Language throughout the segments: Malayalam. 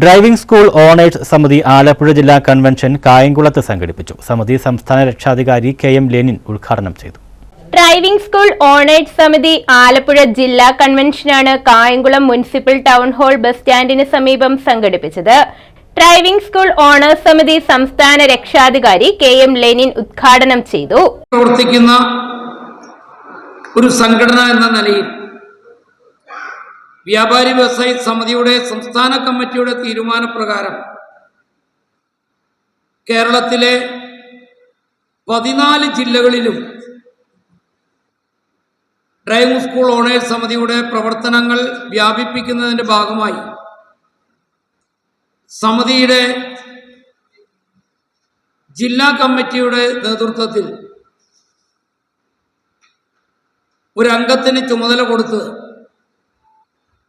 ഡ്രൈവിംഗ് സ്കൂൾ ഓണേഴ്സ് സമിതി ആലപ്പുഴ ജില്ലാ കൺവെൻഷൻ കായംകുളത്ത് സംഘടിപ്പിച്ചു. സമിതി സംസ്ഥാന രക്ഷാധികാരി കെ.എം. ലെനിൻ ഉദ്ഘാടനം ചെയ്തു. ഡ്രൈവിംഗ് സ്കൂൾ ഓണേഴ്സ് സമിതി ആലപ്പുഴ ജില്ലാ കൺവെൻഷനാണ് Kayamkulam municipal town hall bus സ്റ്റാൻഡിന് സമീപം സംഘടിപ്പിച്ചത്. ഡ്രൈവിംഗ് സ്കൂൾ ഓണേഴ്സ് സമിതി സംസ്ഥാന രക്ഷാധികാരി കെ.എം. ലെനിൻ ഉദ്ഘാടനം ചെയ്തു. പ്രവർത്തിക്കുന്ന ഒരു സംഘടന എന്ന നിലയിൽ വ്യാപാരി വ്യവസായി സമിതിയുടെ സംസ്ഥാന കമ്മിറ്റിയുടെ തീരുമാനപ്രകാരം കേരളത്തിലെ 14 ജില്ലകളിലും ഡ്രൈവിംഗ് സ്കൂൾ ഓണേഴ്സ് സമിതിയുടെ പ്രവർത്തനങ്ങൾ വ്യാപിപ്പിക്കുന്നതിന്റെ ഭാഗമായി സമിതിയുടെ ജില്ലാ കമ്മിറ്റിയുടെ നേതൃത്വത്തിൽ ഒരു അംഗത്തിന് ചുമതല കൊടുത്ത്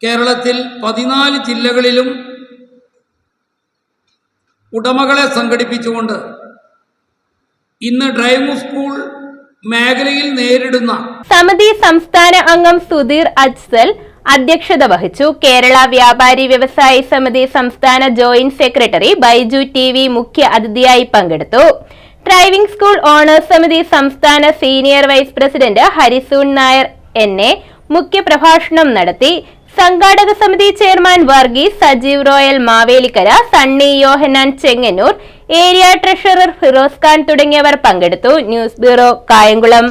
കേരളത്തിൽ 14 ജില്ലകളിലും ഉടമകളെ സംഘടിപ്പിച്ചുകൊണ്ട് ഇന്ന് ഡ്രൈവിംഗ് സ്കൂൾ മേഖലയിൽ നേരിടുന്ന സമിതി സംസ്ഥാന അംഗം സുധീർ അജ്സൽ അധ്യക്ഷത വഹിച്ചു. കേരള വ്യാപാരി വ്യവസായി സമിതി സംസ്ഥാന ജോയിന്റ് സെക്രട്ടറി ബൈജു ടി.വി. മുഖ്യ അതിഥിയായി പങ്കെടുത്തു. ഡ്രൈവിംഗ് സ്കൂൾ ഓണേഴ്സ് സമിതി സംസ്ഥാന സീനിയർ വൈസ് പ്രസിഡന്റ് ഹരിസൂൺ നായർ എന്നെ മുഖ്യ പ്രഭാഷണം നടത്തി. സംഘാടക സമിതി ചെയർമാൻ വർഗീസ്, സജീവ് റോയൽ മാവേലിക്കര, സണ്ണി യോഹന്നാൻ ചെങ്ങന്നൂർ, ഏരിയ ട്രഷറർ ഫിറോസ് ഖാൻ തുടങ്ങിയവർ പങ്കെടുത്തു. News bureau, Kayamkulam.